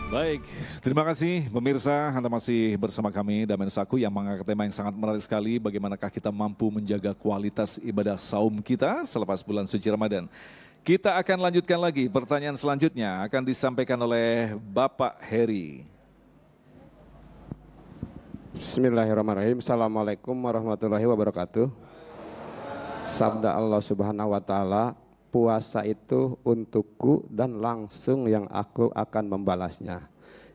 Baik, terima kasih pemirsa, Anda masih bersama kami Damen Saku yang mengangkat tema yang sangat menarik sekali, bagaimanakah kita mampu menjaga kualitas ibadah saum kita selepas bulan suci Ramadan. Kita akan lanjutkan lagi, pertanyaan selanjutnya akan disampaikan oleh Bapak Heri. Bismillahirrahmanirrahim. Assalamualaikum warahmatullahi wabarakatuh. Sabda Allah Subhanahu wa taala, puasa itu untukku dan langsung yang aku akan membalasnya.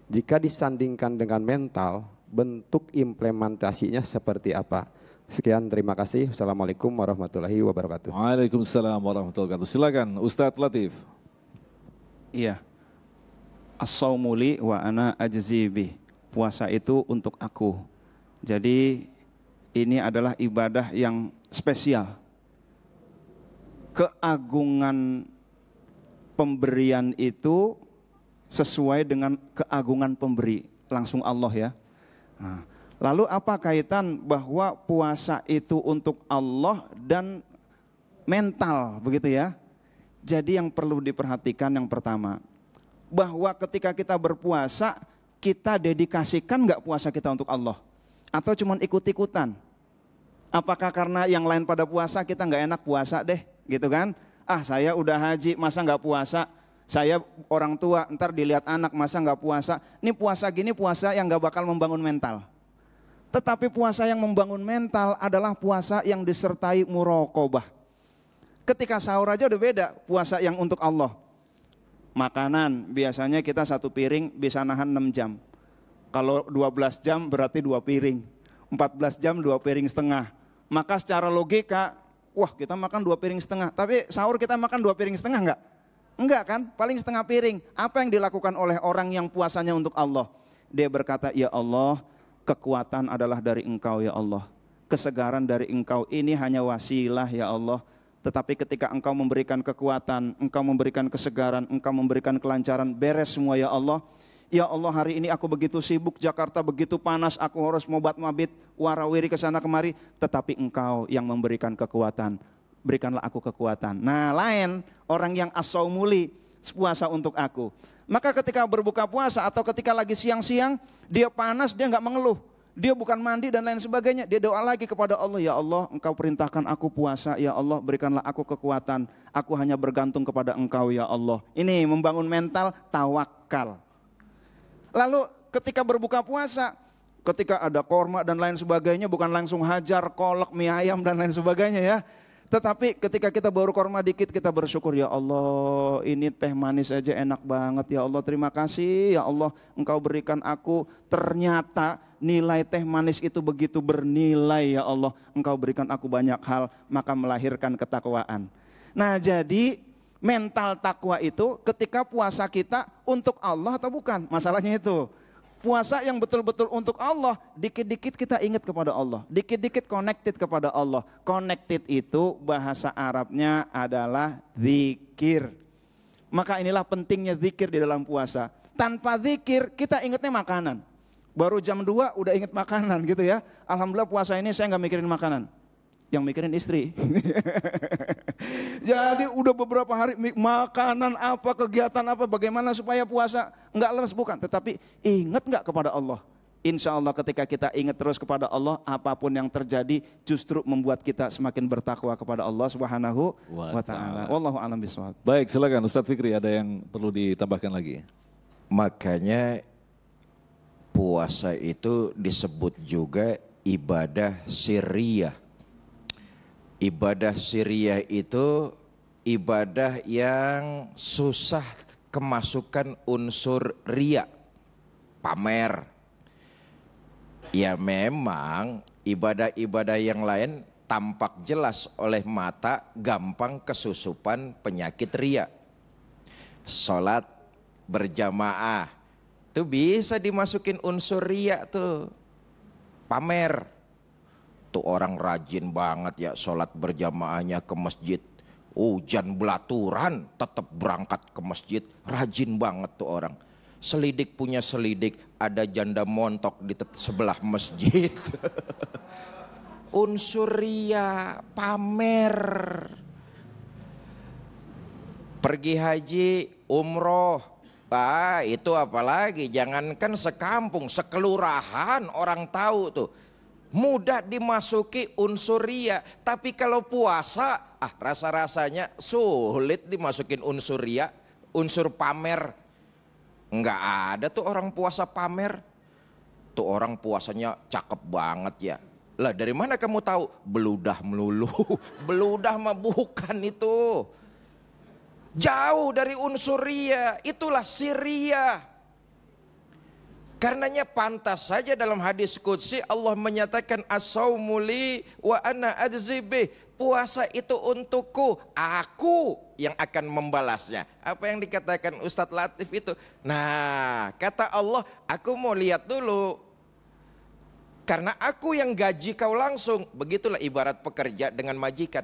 Jika disandingkan dengan mental, bentuk implementasinya seperti apa? Sekian, terima kasih. Assalamualaikum warahmatullahi wabarakatuh. Waalaikumsalam warahmatullahi wabarakatuh. Silakan Ustadz Latif. Iya. As-saumuli wa ana ajzi bih. Puasa itu untuk aku. Jadi ini adalah ibadah yang spesial. Keagungan pemberian itu sesuai dengan keagungan pemberi, langsung Allah ya. Nah, lalu apa kaitan bahwa puasa itu untuk Allah dan mental begitu ya? Jadi yang perlu diperhatikan yang pertama, bahwa ketika kita berpuasa, kita dedikasikan nggak puasa kita untuk Allah? Atau cuman ikut-ikutan? Apakah karena yang lain pada puasa kita nggak enak puasa deh? Gitu kan, saya udah haji masa nggak puasa, saya orang tua ntar dilihat anak masa nggak puasa. Ini puasa gini puasa yang nggak bakal membangun mental. Tetapi puasa yang membangun mental adalah puasa yang disertai muraqabah. Ketika sahur aja udah beda puasa yang untuk Allah. Makanan biasanya kita satu piring bisa nahan 6 jam. Kalau 12 jam berarti 2 piring, 14 jam 2 piring setengah. Maka secara logika, wah kita makan 2 piring setengah, tapi sahur kita makan 2 piring setengah enggak? Enggak kan, paling setengah piring. Apa yang dilakukan oleh orang yang puasanya untuk Allah? Dia berkata, ya Allah, kekuatan adalah dari Engkau ya Allah. Kesegaran dari Engkau ini hanya wasilah ya Allah. Tetapi ketika Engkau memberikan kekuatan, Engkau memberikan kesegaran, Engkau memberikan kelancaran, beres semua ya Allah. Ya Allah, hari ini aku begitu sibuk, Jakarta begitu panas, aku harus mobat mabit, warawiri ke sana kemari, tetapi Engkau yang memberikan kekuatan, berikanlah aku kekuatan. Nah, lain orang yang as-saumuli, puasa untuk aku. Maka ketika berbuka puasa atau ketika lagi siang-siang, dia panas, dia nggak mengeluh, dia bukan mandi dan lain sebagainya, dia doa lagi kepada Allah, ya Allah, Engkau perintahkan aku puasa, ya Allah, berikanlah aku kekuatan, aku hanya bergantung kepada Engkau ya Allah. Ini membangun mental tawakal. Lalu ketika berbuka puasa, ketika ada korma dan lain sebagainya, bukan langsung hajar, kolak, mie ayam dan lain sebagainya ya. Tetapi ketika kita baru korma dikit, kita bersyukur, ya Allah ini teh manis aja enak banget ya Allah, terima kasih ya Allah, Engkau berikan aku, ternyata nilai teh manis itu begitu bernilai ya Allah, Engkau berikan aku banyak hal, maka melahirkan ketakwaan. Nah jadi mental takwa itu ketika puasa kita untuk Allah atau bukan? Masalahnya itu. Puasa yang betul-betul untuk Allah, dikit-dikit kita ingat kepada Allah. Dikit-dikit connected kepada Allah. Connected itu bahasa Arabnya adalah zikir. Maka inilah pentingnya zikir di dalam puasa. Tanpa zikir kita ingatnya makanan. Baru jam 2 udah ingat makanan gitu ya. Alhamdulillah puasa ini saya nggak mikirin makanan. Yang mikirin istri. Jadi udah beberapa hari makanan apa, kegiatan apa, bagaimana supaya puasa nggak lemes, bukan. Tetapi ingat nggak kepada Allah. Insya Allah ketika kita ingat terus kepada Allah, apapun yang terjadi justru membuat kita semakin bertakwa kepada Allah Subhanahu wa ta'ala. Wallahu a'lam bishawab. Baik, silakan Ustadz Fikri, ada yang perlu ditambahkan lagi? Makanya puasa itu disebut juga ibadah sirriyah. Ibadah sirriyah itu ibadah yang susah kemasukan unsur riya, pamer. Ya memang ibadah-ibadah yang lain tampak jelas oleh mata, gampang kesusupan penyakit riya. Sholat berjamaah itu bisa dimasukin unsur riya tuh, pamer. Tuh orang rajin banget ya sholat berjamaahnya ke masjid, hujan belaturan tetap berangkat ke masjid, rajin banget tuh orang. Selidik punya selidik, ada janda montok di sebelah masjid. Unsur riya, pamer. Pergi haji, umroh, Itu apalagi, jangankan sekampung, sekelurahan orang tahu tuh. Mudah dimasuki unsur ria. Tapi kalau puasa, rasa-rasanya sulit dimasukin unsur ria, unsur pamer. Enggak ada tuh orang puasa pamer. Tuh orang puasanya cakep banget ya. Lah dari mana kamu tahu? Beludah melulu. Beludah mah bukan itu. Jauh dari unsur ria, itulah si ria. Karenanya pantas saja dalam hadis qudsi Allah menyatakan as-saumu li wa ana ajzi bih. Puasa itu untukku, aku yang akan membalasnya. Apa yang dikatakan Ustadz Latif itu? Nah, kata Allah, aku mau lihat dulu. Karena aku yang gaji kau langsung. Begitulah ibarat pekerja dengan majikan.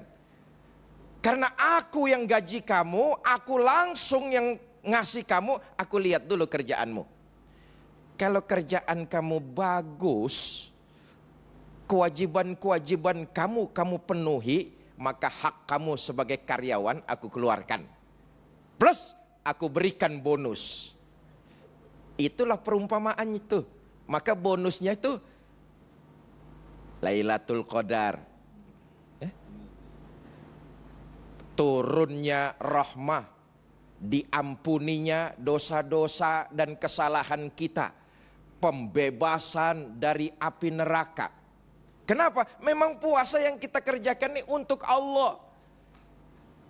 Karena aku yang gaji kamu, aku langsung yang ngasih kamu, aku lihat dulu kerjaanmu. Kalau kerjaan kamu bagus, kewajiban-kewajiban kamu penuhi, maka hak kamu sebagai karyawan aku keluarkan. Plus aku berikan bonus. Itulah perumpamaan itu. Maka bonusnya itu Lailatul Qadar. Turunnya rahmah, diampuninya dosa-dosa dan kesalahan kita, pembebasan dari api neraka. Kenapa? Memang puasa yang kita kerjakan ini untuk Allah.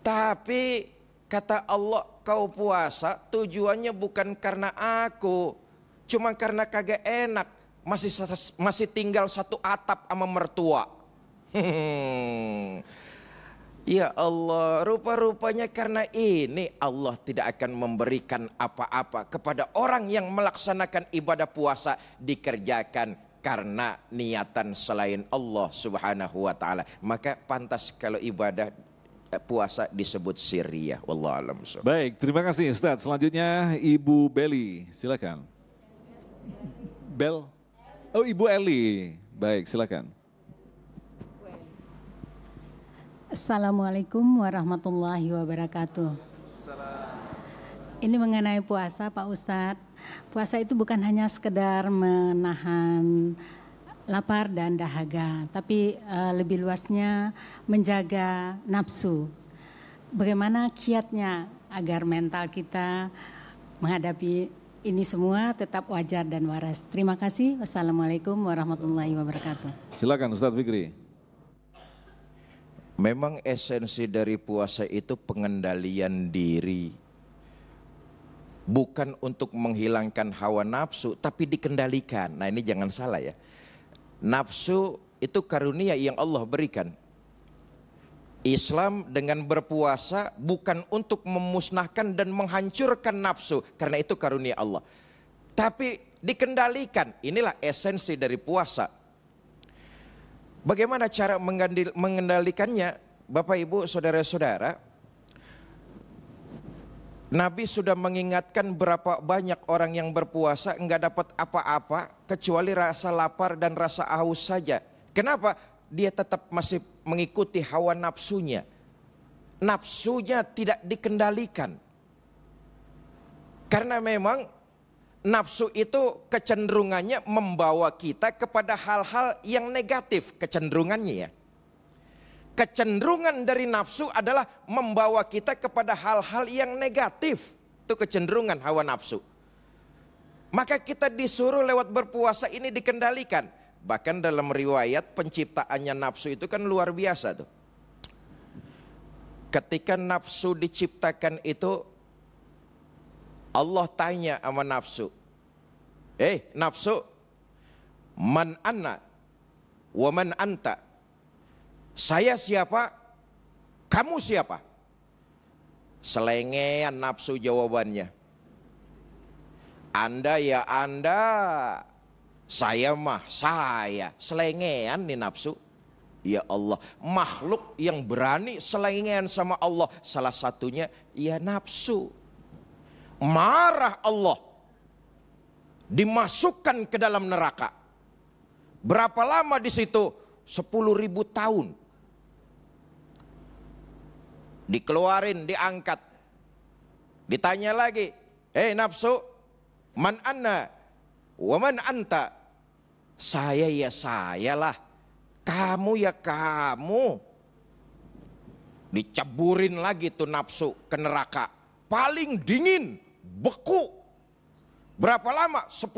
Tapi kata Allah, kau puasa tujuannya bukan karena aku, cuma karena kagak enak, masih tinggal satu atap sama mertua. Ya Allah, rupa-rupanya karena ini Allah tidak akan memberikan apa-apa kepada orang yang melaksanakan ibadah puasa dikerjakan karena niatan selain Allah Subhanahu wa taala. Maka pantas kalau ibadah puasa disebut sirriyah. Wallahu a'lam. Baik, terima kasih Ustadz. Selanjutnya Ibu Beli, silakan. Oh, Ibu Eli. Baik, silakan. Assalamualaikum warahmatullahi wabarakatuh. Ini mengenai puasa Pak Ustadz. Puasa itu bukan hanya sekedar menahan lapar dan dahaga, tapi lebih luasnya menjaga nafsu. Bagaimana kiatnya agar mental kita menghadapi ini semua tetap wajar dan waras. Terima kasih. Wassalamualaikum warahmatullahi wabarakatuh. Silakan Ustadz Fikri. Memang esensi dari puasa itu pengendalian diri. Bukan untuk menghilangkan hawa nafsu, tapi dikendalikan. Nah ini jangan salah ya. Nafsu itu karunia yang Allah berikan. Islam dengan berpuasa bukan untuk memusnahkan dan menghancurkan nafsu. Karena itu karunia Allah. Tapi dikendalikan, inilah esensi dari puasa. Bagaimana cara mengendalikannya? Bapak Ibu saudara-saudara, Nabi sudah mengingatkan berapa banyak orang yang berpuasa enggak dapat apa-apa kecuali rasa lapar dan rasa haus saja. Kenapa? Dia tetap masih mengikuti hawa nafsunya. Nafsunya tidak dikendalikan. Karena memang nafsu itu kecenderungannya membawa kita kepada hal-hal yang negatif, kecenderungannya ya. Kecenderungan dari nafsu adalah membawa kita kepada hal-hal yang negatif. Itu kecenderungan hawa nafsu. Maka kita disuruh lewat berpuasa ini dikendalikan. Bahkan dalam riwayat penciptaannya nafsu itu kan luar biasa tuh. Ketika nafsu diciptakan itu, Allah tanya sama nafsu, nafsu, man anna wa man anta? Saya siapa? Kamu siapa? Selengean nafsu jawabannya. Anda ya Anda, saya mah saya. Selengean nih nafsu. Ya Allah, makhluk yang berani selengean sama Allah, salah satunya ya nafsu. Marah Allah, dimasukkan ke dalam neraka. Berapa lama di situ? 10.000 tahun. Dikeluarin, diangkat. Ditanya lagi, nafsu, man anna wa man anta. Saya ya sayalah, kamu ya kamu. Diceburin lagi tuh nafsu ke neraka. Paling dingin, beku. Berapa lama? 10.000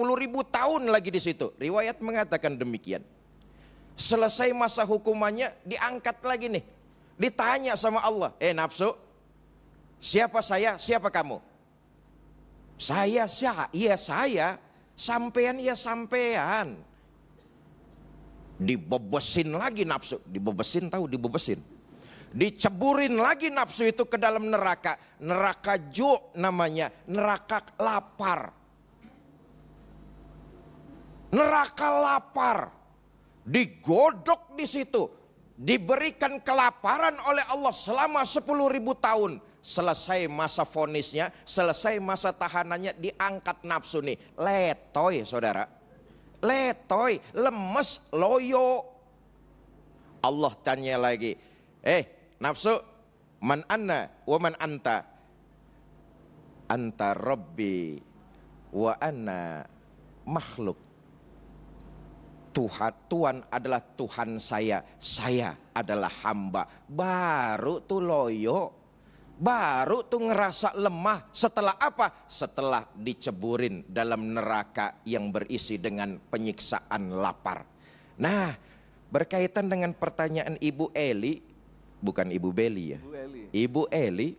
tahun lagi di situ. Riwayat mengatakan demikian. Selesai masa hukumannya, diangkat lagi nih. Ditanya sama Allah, nafsu, siapa saya, siapa kamu? Saya, iya saya. Sampean ya sampean. Dibebesin lagi nafsu. Dibebesin, tahu dibebesin. Diceburin lagi nafsu itu ke dalam neraka. Neraka ju namanya, neraka lapar. Neraka lapar. Digodok di situ. Diberikan kelaparan oleh Allah selama 10.000 tahun. Selesai masa vonisnya, selesai masa tahanannya, diangkat nafsu nih. Letoy saudara. Letoy, lemes, loyo. Allah tanya lagi, nafsu, man anna wa man anta? Anta Rabbi wa anna makhluk. Tuhan adalah Tuhan saya adalah hamba. Baru tuh loyo. Baru tuh ngerasa lemah. Setelah apa? Setelah diceburin dalam neraka yang berisi dengan penyiksaan lapar. Nah, berkaitan dengan pertanyaan Ibu Eli, bukan Ibu Beli ya. Ibu Eli,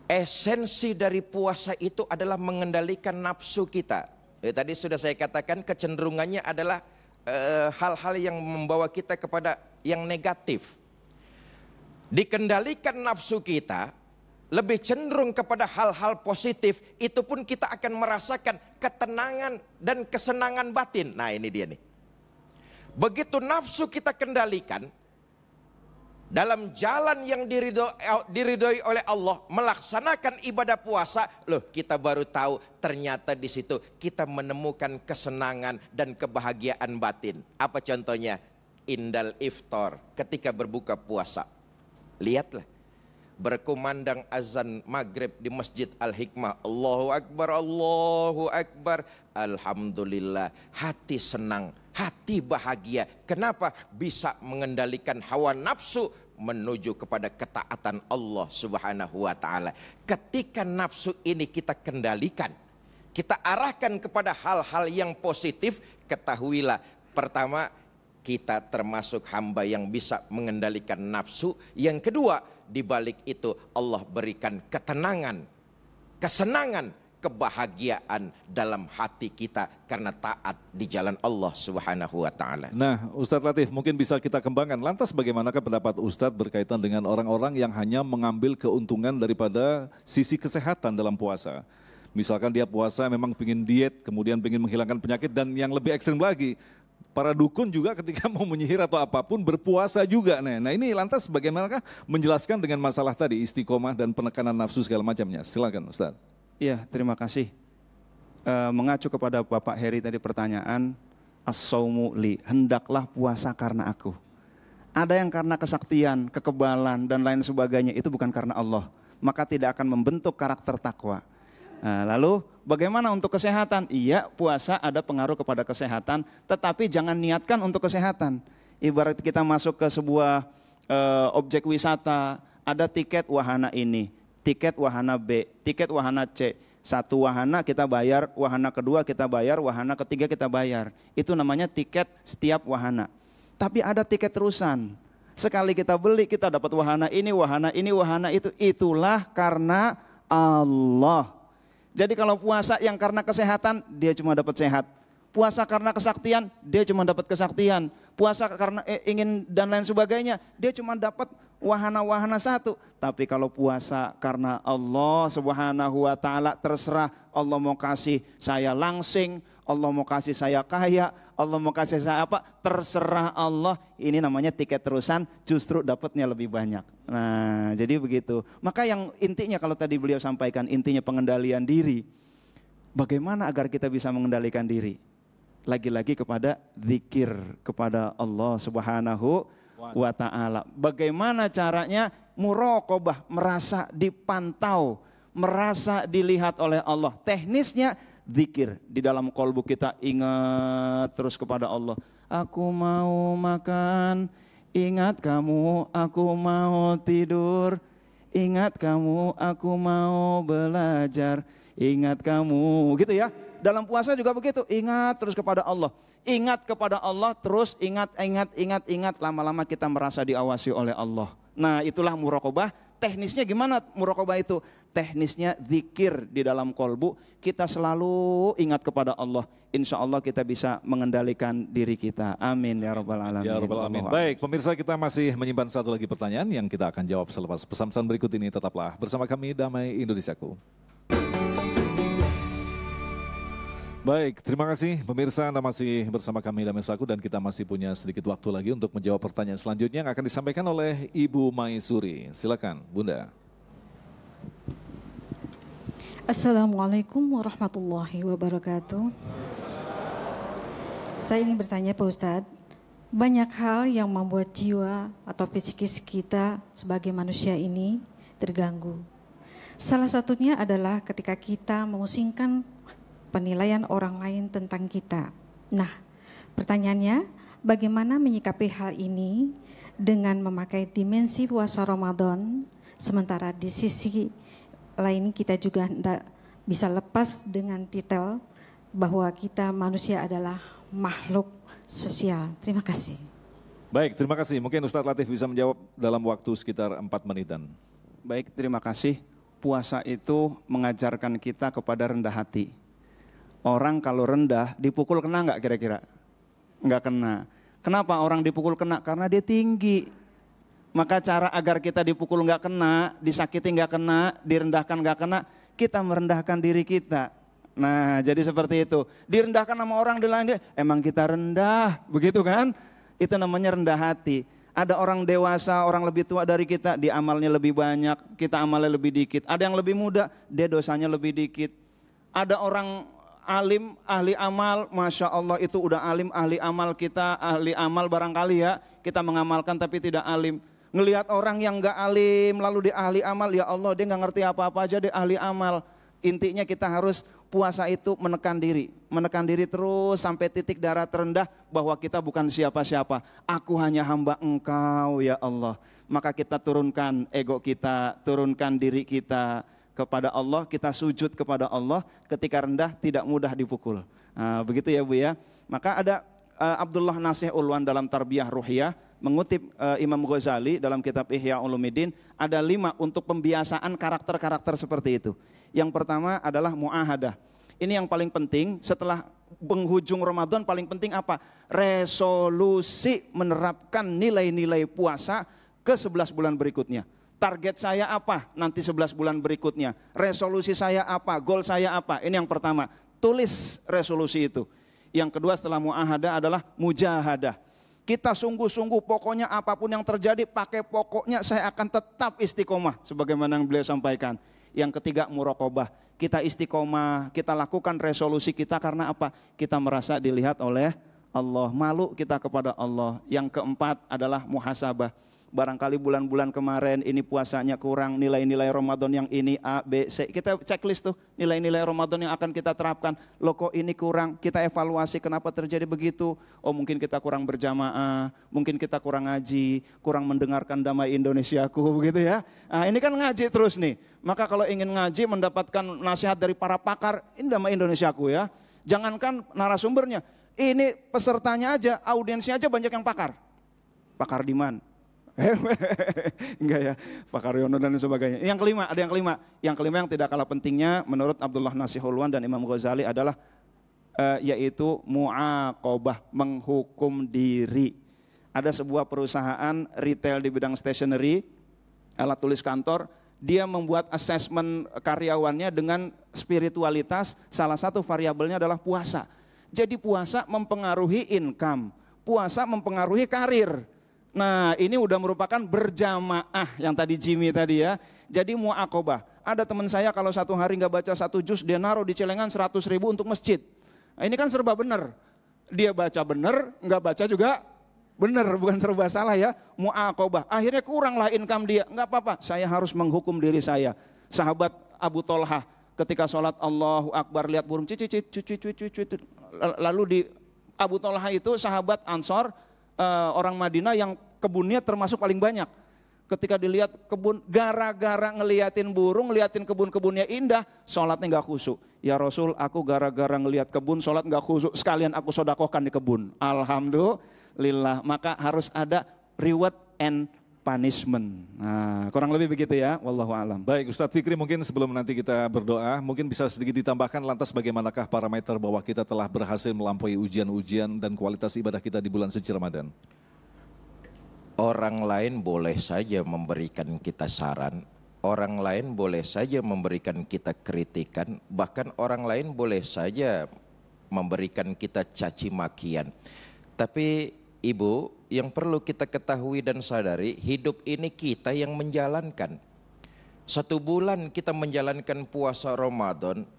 esensi dari puasa itu adalah mengendalikan nafsu kita. Tadi sudah saya katakan kecenderungannya adalah hal-hal yang membawa kita kepada yang negatif. Dikendalikan nafsu kita lebih cenderung kepada hal-hal positif, itu pun kita akan merasakan ketenangan dan kesenangan batin. Nah ini dia nih. Begitu nafsu kita kendalikan dalam jalan yang diridhoi oleh Allah, melaksanakan ibadah puasa, loh kita baru tahu ternyata di situ kita menemukan kesenangan dan kebahagiaan batin. Apa contohnya? Indal iftar, ketika berbuka puasa. Lihatlah, berkumandang azan maghrib di Masjid Al-Hikmah, Allahu Akbar, Allahu Akbar, Alhamdulillah, hati senang, hati bahagia. Kenapa? Bisa mengendalikan hawa nafsu menuju kepada ketaatan Allah Subhanahu wa ta'ala. Ketika nafsu ini kita kendalikan, kita arahkan kepada hal-hal yang positif, ketahuilah, pertama, kita termasuk hamba yang bisa mengendalikan nafsu. Yang kedua, di balik itu Allah berikan ketenangan, kesenangan, kebahagiaan dalam hati kita karena taat di jalan Allah Subhanahu wa ta'ala. Nah, Ustadz Latif, mungkin bisa kita kembangkan. Lantas bagaimanakah pendapat Ustadz berkaitan dengan orang-orang yang hanya mengambil keuntungan daripada sisi kesehatan dalam puasa? Misalkan dia puasa memang pengen diet, kemudian pengen menghilangkan penyakit, dan yang lebih ekstrim lagi, para dukun juga ketika mau menyihir atau apapun berpuasa juga. Nah ini lantas bagaimanakah menjelaskan dengan masalah tadi istiqomah dan penekanan nafsu segala macamnya? Silakan Ustaz. Iya, terima kasih. Mengacu kepada Bapak Heri tadi pertanyaan, as-saumu li, hendaklah puasa karena aku. Ada yang karena kesaktian, kekebalan dan lain sebagainya, itu bukan karena Allah. Maka tidak akan membentuk karakter takwa. Nah, lalu bagaimana untuk kesehatan? Iya, puasa ada pengaruh kepada kesehatan, tetapi jangan niatkan untuk kesehatan. Ibarat kita masuk ke sebuah objek wisata, ada tiket wahana ini, tiket wahana B, tiket wahana C. Satu wahana kita bayar, wahana kedua kita bayar, wahana ketiga kita bayar. Itu namanya tiket setiap wahana. Tapi ada tiket terusan. Sekali kita beli, kita dapat wahana ini, wahana itu. Itulah karena Allah. Jadi kalau puasa yang karena kesehatan, dia cuma dapat sehat. Puasa karena kesaktian, dia cuma dapat kesaktian. Puasa karena ingin dan lain sebagainya, dia cuma dapat wahana-wahana satu. Tapi kalau puasa karena Allah Subhanahu wa ta'ala, terserah Allah mau kasih saya langsing, Allah mau kasih saya kaya, Allah mau kasih saya apa, terserah Allah. Ini namanya tiket terusan, justru dapatnya lebih banyak. Nah jadi begitu. Maka yang intinya kalau tadi beliau sampaikan, intinya pengendalian diri. Bagaimana agar kita bisa mengendalikan diri? Lagi-lagi kepada zikir kepada Allah Subhanahu wa ta'ala. Bagaimana caranya? Muraqabah, merasa dipantau, merasa dilihat oleh Allah. Teknisnya zikir di dalam kolbu kita, ingat terus kepada Allah. Aku mau makan, ingat kamu, aku mau tidur, ingat kamu, aku mau belajar, ingat kamu, gitu ya. Dalam puasa juga begitu, ingat terus kepada Allah. Ingat kepada Allah, terus ingat, lama-lama kita merasa diawasi oleh Allah. Nah, itulah muraqabah. Teknisnya gimana muraqabah itu? Teknisnya zikir di dalam kolbu, kita selalu ingat kepada Allah. Insya Allah kita bisa mengendalikan diri kita. Amin ya rabbal alamin. Ya rabbal alamin. Baik, pemirsa, kita masih menyimpan satu lagi pertanyaan yang kita akan jawab selepas pesan-pesan berikut ini. Tetaplah bersama kami, Damai Indonesiaku. Baik, terima kasih pemirsa, Anda masih bersama kami Damai Indonesiaku, dan kita masih punya sedikit waktu lagi untuk menjawab pertanyaan selanjutnya yang akan disampaikan oleh Ibu Maisuri. Silakan, Bunda. Assalamualaikum warahmatullahi wabarakatuh. Saya ingin bertanya Pak Ustadz, banyak hal yang membuat jiwa atau psikis kita sebagai manusia ini terganggu. Salah satunya adalah ketika kita memusingkan penilaian orang lain tentang kita. Nah, pertanyaannya, bagaimana menyikapi hal ini dengan memakai dimensi puasa Ramadan, sementara di sisi lain kita juga tidak bisa lepas dengan titel bahwa kita manusia adalah makhluk sosial. Terima kasih. Baik, terima kasih. Mungkin Ustadz Latif bisa menjawab dalam waktu sekitar 4 menitan. Baik, terima kasih. Puasa itu mengajarkan kita kepada rendah hati. Orang kalau rendah dipukul kena nggak kira-kira? Nggak kena. Kenapa orang dipukul kena? Karena dia tinggi. Maka cara agar kita dipukul nggak kena, disakiti nggak kena, direndahkan nggak kena, kita merendahkan diri kita. Nah, jadi seperti itu. Direndahkan sama orang di lain dia, emang kita rendah, begitu kan? Itu namanya rendah hati. Ada orang dewasa, orang lebih tua dari kita, dia amalnya lebih banyak, kita amalnya lebih dikit. Ada yang lebih muda, dia dosanya lebih dikit. Ada orang alim, ahli amal, Masya Allah itu udah alim, ahli amal, kita ahli amal barangkali ya, kita mengamalkan tapi tidak alim. Ngelihat orang yang gak alim lalu dia ahli amal, ya Allah dia gak ngerti apa-apa aja dia ahli amal. Intinya kita harus puasa itu menekan diri terus sampai titik darah terendah bahwa kita bukan siapa-siapa. Aku hanya hamba Engkau ya Allah. Maka kita turunkan ego kita, turunkan diri kita kepada Allah, kita sujud kepada Allah, ketika rendah tidak mudah dipukul. Nah, begitu ya Bu ya. Maka ada Abdullah Nasih Ulwan dalam Tarbiyah Ruhiyah mengutip Imam Ghazali dalam kitab Ihya Ulumuddin, ada 5 untuk pembiasaan karakter-karakter seperti itu. Yang pertama adalah mu'ahadah. Ini yang paling penting setelah penghujung Ramadan, paling penting apa? Resolusi menerapkan nilai-nilai puasa ke 11 bulan berikutnya. Target saya apa nanti 11 bulan berikutnya? Resolusi saya apa? Goal saya apa? Ini yang pertama. Tulis resolusi itu. Yang kedua setelah mu'ahadah adalah mujahadah. Kita sungguh-sungguh pokoknya apapun yang terjadi pakai pokoknya saya akan tetap istiqomah. Sebagaimana yang beliau sampaikan. Yang ketiga muraqabah. Kita istiqomah, kita lakukan resolusi kita karena apa? Kita merasa dilihat oleh Allah. Malu kita kepada Allah. Yang keempat adalah muhasabah. Barangkali bulan-bulan kemarin ini puasanya kurang, nilai-nilai Ramadan yang ini A, B, C. Kita checklist tuh nilai-nilai Ramadan yang akan kita terapkan. Loh kok ini kurang, kita evaluasi kenapa terjadi begitu. Oh mungkin kita kurang berjamaah, mungkin kita kurang ngaji, kurang mendengarkan Damai Indonesiaku begitu ya. Nah ini kan ngaji terus nih. Maka kalau ingin ngaji mendapatkan nasihat dari para pakar, ini Damai Indonesiaku ya. Jangankan narasumbernya, ini pesertanya aja, audiensnya aja banyak yang pakar. Pakar di mana? Enggak ya, Pak Karyono dan sebagainya. Yang kelima, ada yang kelima. Yang kelima yang tidak kalah pentingnya menurut Abdullah Nasih Ulwan dan Imam Ghazali adalah yaitu mu'aqobah, menghukum diri. Ada sebuah perusahaan retail di bidang stationery, alat tulis kantor, dia membuat asesmen karyawannya dengan spiritualitas, salah satu variabelnya adalah puasa. Jadi puasa mempengaruhi income, puasa mempengaruhi karir. Nah ini udah merupakan berjamaah yang tadi Jimmy tadi ya. Jadi mu'aqobah. Ada teman saya kalau satu hari nggak baca 1 juz dia naruh di celengan 100.000 untuk masjid. Nah, ini kan serba benar. Dia baca benar, nggak baca juga benar, bukan serba salah ya. Mu'aqobah. Akhirnya kuranglah income dia. Nggak apa-apa, saya harus menghukum diri saya. Sahabat Abu Tolhah ketika sholat Allahu Akbar lihat burung cicit, lalu di Abu Tolhah itu sahabat Ansor, orang Madinah yang kebunnya termasuk paling banyak. Ketika dilihat kebun, gara-gara ngeliatin burung, ngeliatin kebun-kebunnya indah, sholatnya gak khusyuk. Ya Rasul, aku gara-gara ngeliat kebun, sholat gak khusyuk, sekalian aku sodakohkan di kebun. Alhamdulillah, maka harus ada reward and punishment. Nah, kurang lebih begitu ya, wallahu alam. Baik, Ustadz Fikri, mungkin sebelum nanti kita berdoa, mungkin bisa sedikit ditambahkan lantas bagaimanakah parameter bahwa kita telah berhasil melampaui ujian-ujian dan kualitas ibadah kita di bulan suci Ramadan? Orang lain boleh saja memberikan kita saran, orang lain boleh saja memberikan kita kritikan, bahkan orang lain boleh saja memberikan kita caci makian. Tapi Ibu, yang perlu kita ketahui dan sadari, hidup ini kita yang menjalankan. 1 bulan kita menjalankan puasa Ramadan,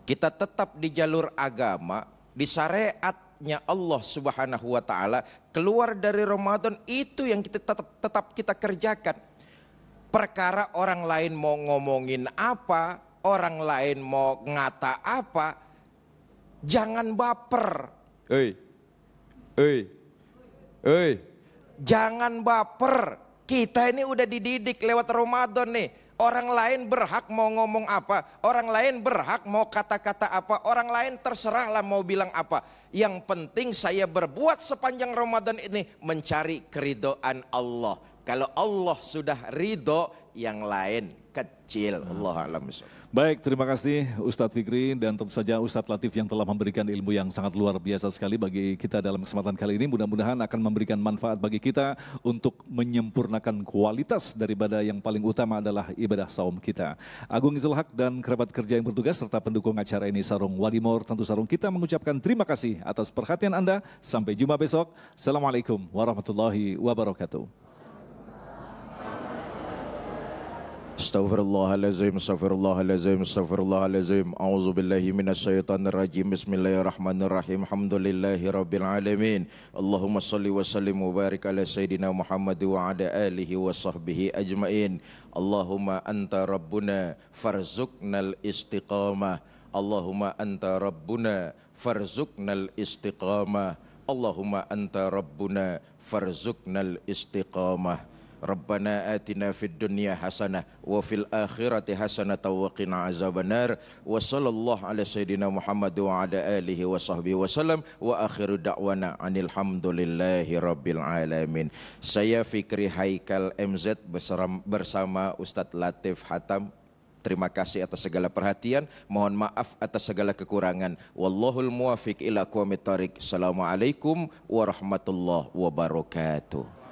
kita tetap di jalur agama, di syariatnya Allah Subhanahu wa taala, keluar dari Ramadan itu yang kita tetap kita kerjakan. Perkara orang lain mau ngomongin apa, orang lain mau ngata apa, jangan baper. Jangan baper. Kita ini udah dididik lewat Ramadan nih. Orang lain berhak mau ngomong apa, orang lain berhak mau kata-kata apa, orang lain terserahlah mau bilang apa. Yang penting saya berbuat sepanjang Ramadan ini mencari keridhaan Allah. Kalau Allah sudah ridho, yang lain kecil. Allah alam. Baik, terima kasih Ustadz Fikri dan tentu saja Ustadz Latif yang telah memberikan ilmu yang sangat luar biasa sekali bagi kita dalam kesempatan kali ini. Mudah-mudahan akan memberikan manfaat bagi kita untuk menyempurnakan kualitas daripada yang paling utama adalah ibadah saum kita. Agung Izul Haq dan kerabat kerja yang bertugas serta pendukung acara ini Sarung Wadimor, tentu Sarung kita mengucapkan terima kasih atas perhatian Anda. Sampai jumpa besok. Assalamualaikum warahmatullahi wabarakatuh. Astaghfirullahalazim, astaghfirullahalazim, astaghfirullahalazim. A'udzu billahi minasyaitonir rajim. Bismillahirrahmanirrahim. Alhamdulillahi rabbil alamin. Allahumma shalli wa sallim wa barik ala sayidina Muhammad wa ala alihi wa sahbihi ajmain. Allahumma anta rabbuna farzuqnal istiqamah. Allahumma anta rabbuna farzuqnal istiqamah. Allahumma anta rabbuna farzuqnal istiqamah. Rabbana atina fid dunya hasanah wa fil akhirati hasanah wa qina azabannar wa sallallahu ala sayidina Muhammad wa ala alihi wa sahbihi wasallam wa akhiru da'wana anil hamdulillahi rabbil alamin. Saya Fikri Haikal MZ bersama Ustadz Latif Hatam. Terima kasih atas segala perhatian, mohon maaf atas segala kekurangan. Wallahul muwafiq ila aqwamit thariq. Assalamualaikum warahmatullahi wabarakatuh.